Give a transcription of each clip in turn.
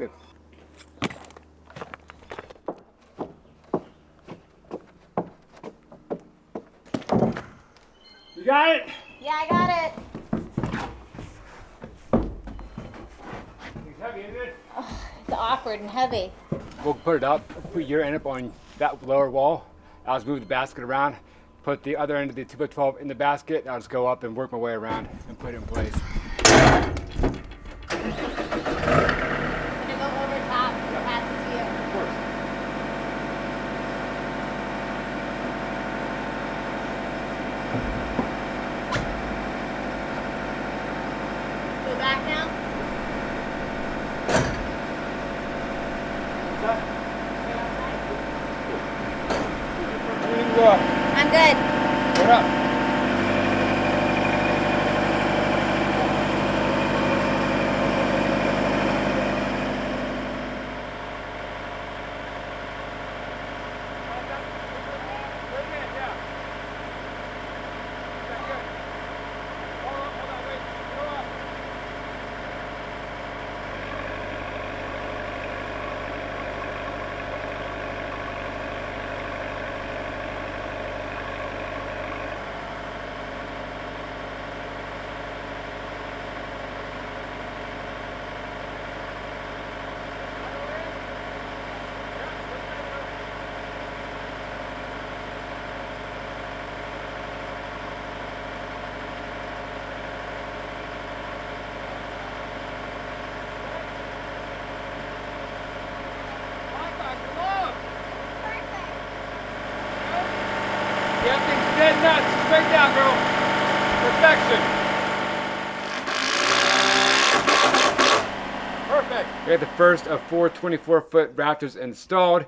Good. You got it? Yeah, I got it. It's heavy, isn't it? It's awkward and heavy. We'll put it up, put your end up on that lower wall. I'll just move the basket around, put the other end of the 2x12 in the basket. I'll just go up and work my way around and put it in place. I'm gonna go over top and pass it to you. Of course. Go back now. I'm good. What up? Everything's dead nuts. Straight down, girl. Perfection. Perfect. We have the first of 4 24-foot rafters installed.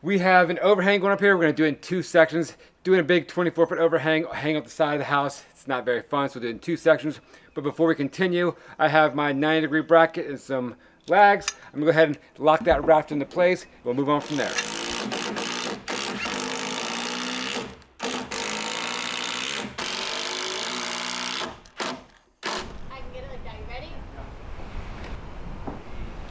We have an overhang going up here. We're going to do it in 2 sections. Doing a big 24-foot overhang, hang up the side of the house. It's not very fun, so we'll do it in 2 sections. But before we continue, I have my 90-degree bracket and some lags. I'm going to go ahead and lock that rafter into place. We'll move on from there. I can get it like that. You ready?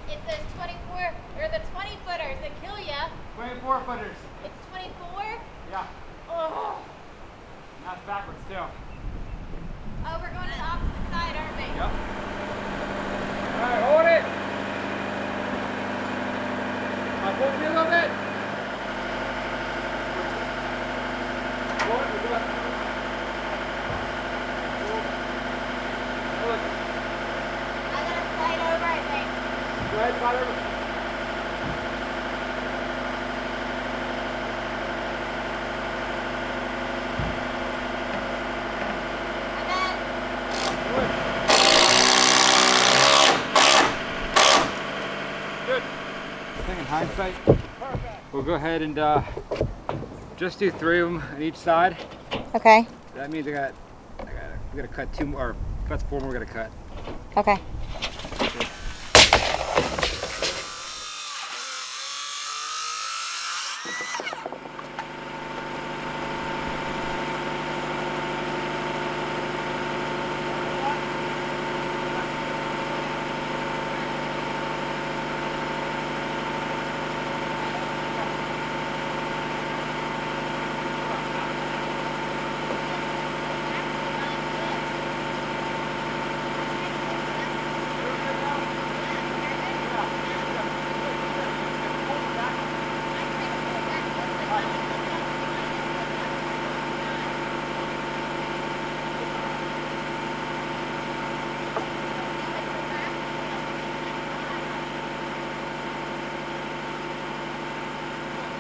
It's those 24 or the 20-footers that kill ya. 24-footers. It's 24. Yeah. Oh. That's backwards, too. Oh, we're going to the opposite side, aren't we? Yep. All right, hold it. Pull me a little bit. Hold it, we'll do it. I gotta slide over, I think. Go ahead, slide over. And then Good. I think in hindsight, we'll go ahead and just do 3 of them on each side. okay. That means we gotta cut 2 more, or that's 4 more we gotta cut. Okay.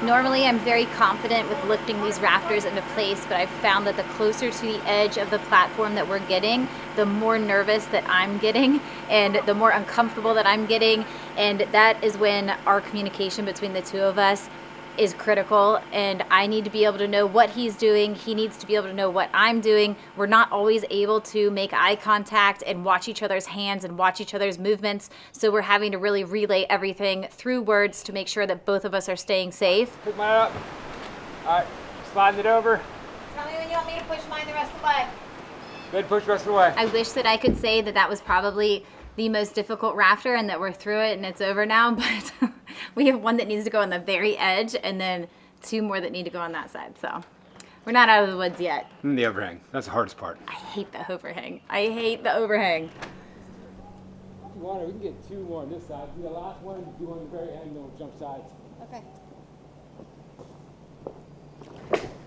Normally I'm very confident with lifting these rafters into place, but I've found that the closer to the edge of the platform that we're getting, the more nervous that I'm getting and the more uncomfortable that I'm getting. And that is when our communication between the 2 of us is critical, and I need to be able to know what he's doing. He needs to be able to know what I'm doing. We're not always able to make eye contact and watch each other's hands and watch each other's movements. So we're having to really relay everything through words to make sure that both of us are staying safe. Pick mine up. All right, sliding it over. Tell me when you want me to push mine the rest of the way. Good, push the rest of the way. I wish that I could say that that was probably the most difficult rafter and that we're through it and it's over now, but we have one that needs to go on the very edge and then 2 more that need to go on that side. So we're not out of the woods yet. And the overhang, that's the hardest part. I hate the overhang. I hate the overhang. If you want, we can get 2 more on this side. Do the last one, do one on the very end, and then we'll jump sides. Okay.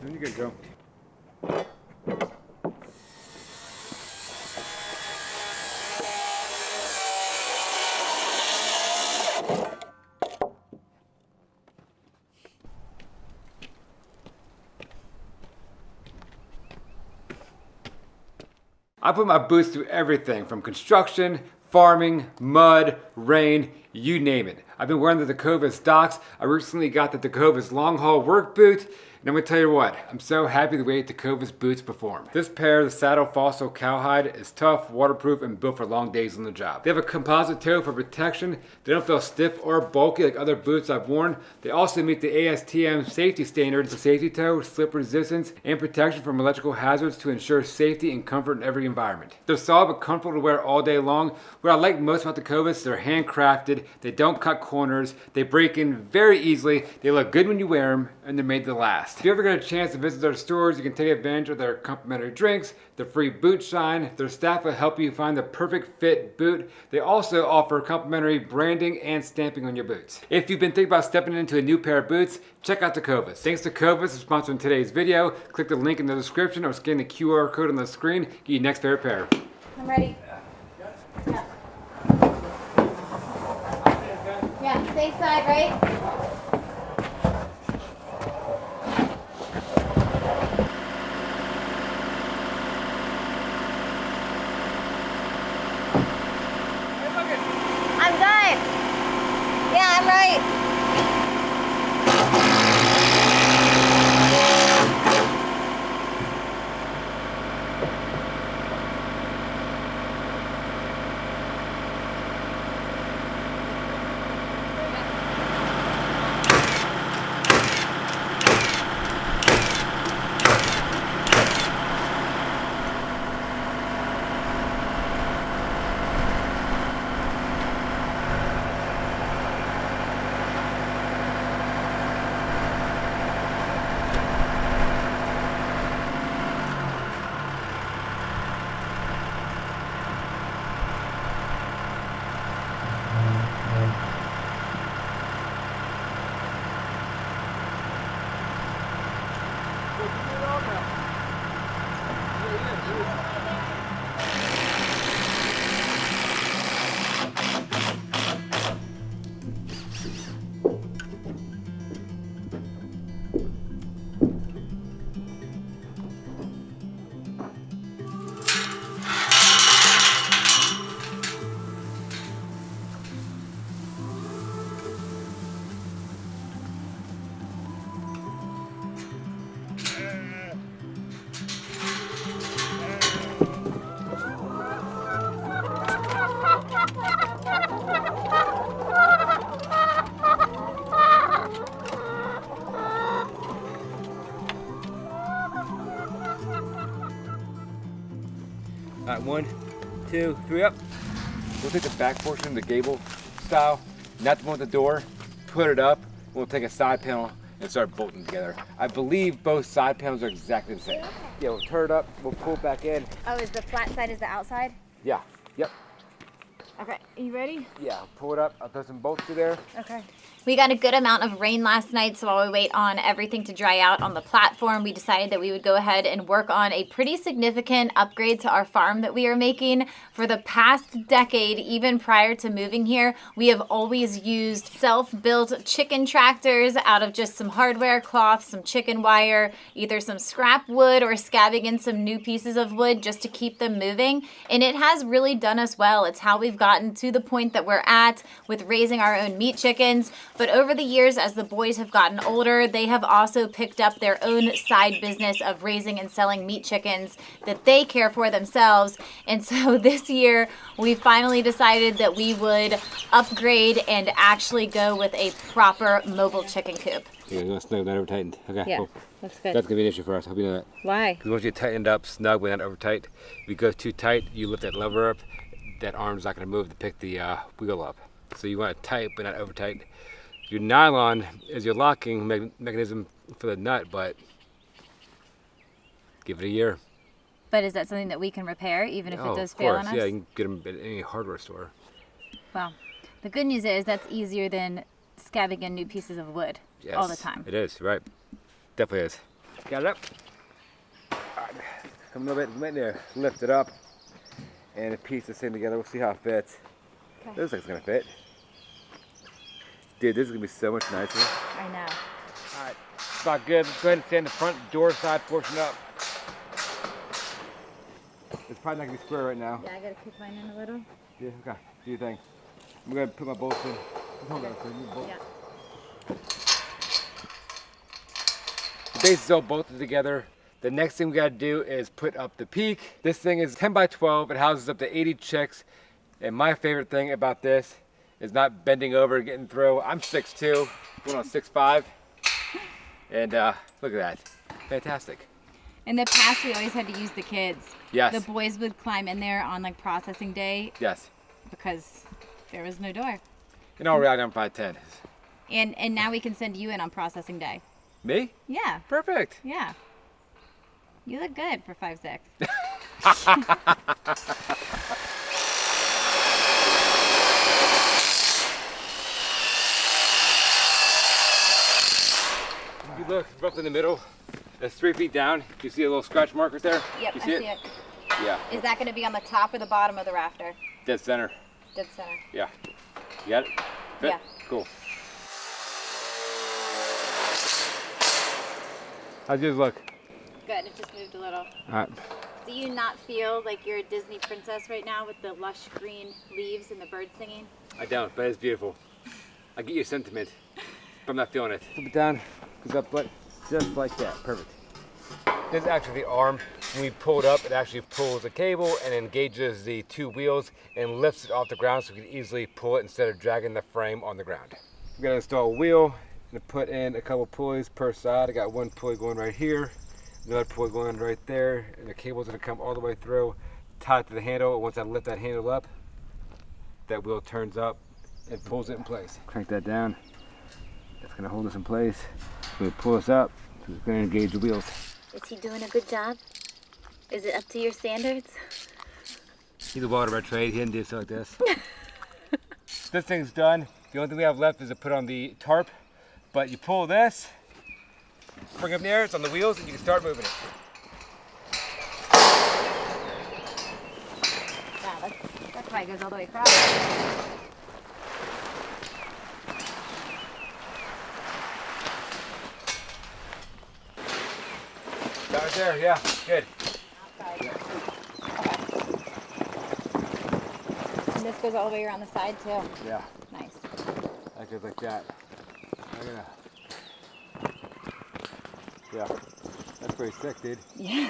Then you're good, Joe. I put my boots through everything from construction, farming, mud, rain, you name it. I've been wearing the Tecovas Docks. I recently got the Tecovas long haul work boot. And I'm gonna tell you what, I'm so happy the way Tecovas boots perform. This pair, the Saddle Fossil Cowhide, is tough, waterproof, and built for long days on the job. They have a composite toe for protection. They don't feel stiff or bulky like other boots I've worn. They also meet the ASTM safety standards of safety toe, slip resistance, and protection from electrical hazards to ensure safety and comfort in every environment. They're solid but comfortable to wear all day long. What I like most about Tecovas, they're handcrafted, they don't cut corners, they break in very easily, they look good when you wear them, and they're made to last. If you ever get a chance to visit their stores, you can take advantage of their complimentary drinks, their free boot shine. Their staff will help you find the perfect fit boot. They also offer complimentary branding and stamping on your boots. If you've been thinking about stepping into a new pair of boots, check out Tecovas. Thanks to Tecovas for sponsoring today's video. Click the link in the description or scan the QR code on the screen. Get your next favorite pair. I'm ready. Yeah. Yeah, safe side, right? I'm good. Yeah, I'm right. All right, 1, 2, 3, up. We'll take the back portion, the gable style, not the one with the door, put it up. We'll take a side panel and start bolting together. I believe both side panels are exactly the same. Yeah, we'll turn it up, we'll pull it back in. Oh, is the flat side is the outside? Yeah, yep. Okay, are you ready? Yeah, pull it up, I'll throw some bolts through there. Okay. We got a good amount of rain last night, so while we wait on everything to dry out on the platform, we decided that we would go ahead and work on a pretty significant upgrade to our farm that we are making. For the past decade, even prior to moving here, we have always used self-built chicken tractors out of just some hardware cloth, some chicken wire, either some scrap wood or scabbing in some new pieces of wood just to keep them moving. And it has really done us well. It's how we've gotten to the point that we're at with raising our own meat chickens. But over the years, as the boys have gotten older, they have also picked up their own side business of raising and selling meat chickens that they care for themselves. And so this year, we finally decided that we would upgrade and actually go with a proper mobile chicken coop. Yeah, not snug, not over tightened. Okay, Yeah, cool. looks good. That's gonna be an issue for us. Hope you know that. Why? Because once you tighten it up snug but not over tight, if you go too tight, you lift that lever up, that arm's not going to move to pick the wheel up. So you want it tight, but not over tight. Your nylon is your locking mechanism for the nut, but give it a year. But is that something that we can repair, even if it does fail on us? Yeah, you can get them at any hardware store. Well, the good news is that's easier than scabbing in new pieces of wood all the time. It is, right? Definitely is. Got it up. All right. Come a little bit there. Lift it up and piece this thing together. We'll see how it fits. Okay. Looks like it's gonna fit. Dude, this is gonna be so much nicer. I know. All right, it's about good. Let's go ahead and stand the front door side portion up. It's probably not gonna be square right now. Yeah, I gotta kick mine in a little. Yeah, okay. Do your thing. I'm gonna put my bolts in. Hold on, so you bolt. Yeah. The base is all bolted together. The next thing we gotta do is put up the peak. This thing is 10 by 12. It houses up to 80 chicks. And my favorite thing about this is not bending over, getting through. I'm 6'2", going on 6'5". And look at that, fantastic. In the past, we always had to use the kids. Yes. The boys would climb in there on like processing day. Yes. Because there was no door. In all reality, I'm 5'10". And now we can send you in on processing day. Me? Yeah. Perfect. Yeah. You look good for 5'6". If you look roughly in the middle, it's 3 feet down. You see a little scratch mark right there? Yep, you I see it. Yeah. Is that going to be on the top or the bottom of the rafter? Dead center. Dead center. Yeah. You got it? Fit? Yeah. Cool. How's yours look? Good, it just moved a little. All right. Do you not feel like you're a Disney princess right now with the lush green leaves and the birds singing? I don't, but it's beautiful. I get your sentiment, but I'm not feeling it. Flip it down, goes up, but just like that. Perfect. This is actually the arm. When we pull it up, it actually pulls the cable and engages the 2 wheels and lifts it off the ground so we can easily pull it instead of dragging the frame on the ground. We gotta install a wheel and put in a couple pulleys per side. I got one pulley going right here, another pulley going right there, and the cable's gonna come all the way through, tied to the handle. And once I lift that handle up, that wheel turns up and pulls it in place. Crank that down. That's gonna hold us in place. We'll pull us up. It's gonna engage the wheels. Is he doing a good job? Is it up to your standards? He's a welder by trade. He didn't do so like this. This thing's done. The only thing we have left is to put on the tarp. But you pull this, bring it up in the air, it's on the wheels, and you can start moving it. Wow, that probably goes all the way across. That right there, yeah, good. Outside. Okay. And this goes all the way around the side too. Yeah. Nice. That goes like that. Yeah, that's pretty sick, dude. Yeah.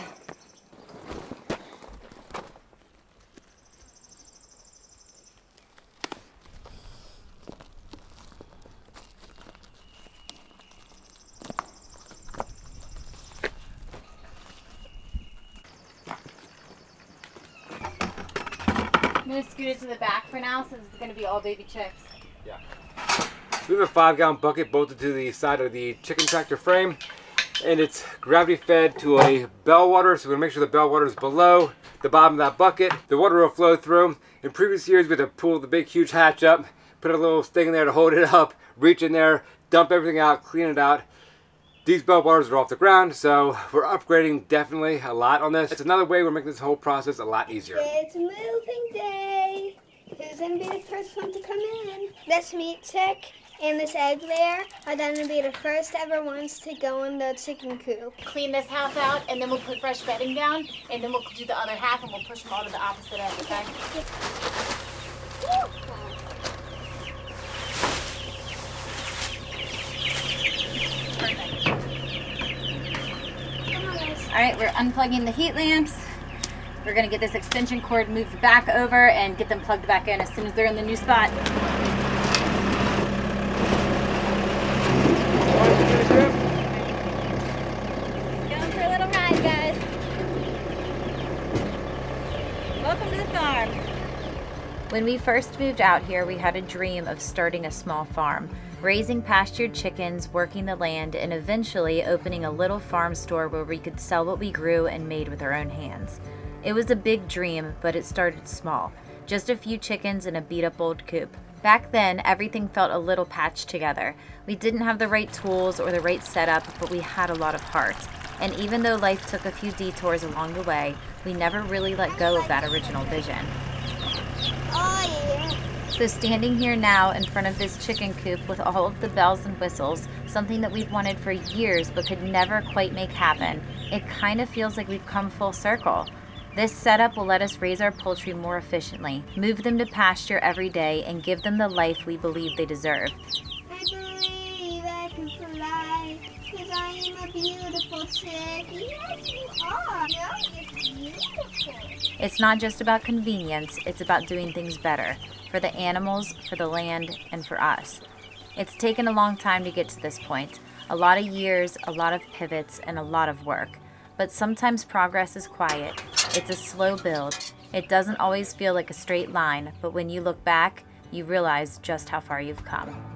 I'm gonna scoot it to the back for now since it's gonna be all baby chicks. Yeah. We have a 5-gallon bucket bolted to the side of the chicken tractor frame, and it's gravity fed to a bell water, so we're gonna make sure the bell water is below the bottom of that bucket. The water will flow through. In previous years, we had to pull the big, huge hatch up, put a little thing in there to hold it up, reach in there, dump everything out, clean it out. These bell waters are off the ground, so we're upgrading definitely a lot on this. It's another way we're making this whole process a lot easier. It's moving day. Who's gonna be the first one to come in? This meat chick and this egg layer are gonna be the first ever ones to go in the chicken coop. Clean this half out, and then we'll put fresh bedding down, and then we'll do the other half, and we'll push them all to the opposite end, okay? All right, we're unplugging the heat lamps. We're gonna get this extension cord moved back over and get them plugged back in as soon as they're in the new spot. Going for a little ride, guys. Welcome to the farm. When we first moved out here, we had a dream of starting a small farm, raising pastured chickens, working the land, and eventually opening a little farm store where we could sell what we grew and made with our own hands. It was a big dream, but it started small. Just a few chickens in a beat-up old coop. Back then, everything felt a little patched together. We didn't have the right tools or the right setup, but we had a lot of heart. And even though life took a few detours along the way, we never really let go of that original vision. Oh, yeah. So standing here now in front of this chicken coop with all of the bells and whistles, something that we've wanted for years but could never quite make happen, it kind of feels like we've come full circle. This setup will let us raise our poultry more efficiently, move them to pasture every day, and give them the life we believe they deserve. I believe I can fly, 'cause I am a beautiful chick. Yes, you are. No, it's beautiful. It's not just about convenience, it's about doing things better, for the animals, for the land, and for us. It's taken a long time to get to this point. A lot of years, a lot of pivots, and a lot of work. But sometimes progress is quiet. It's a slow build. It doesn't always feel like a straight line, but when you look back, you realize just how far you've come.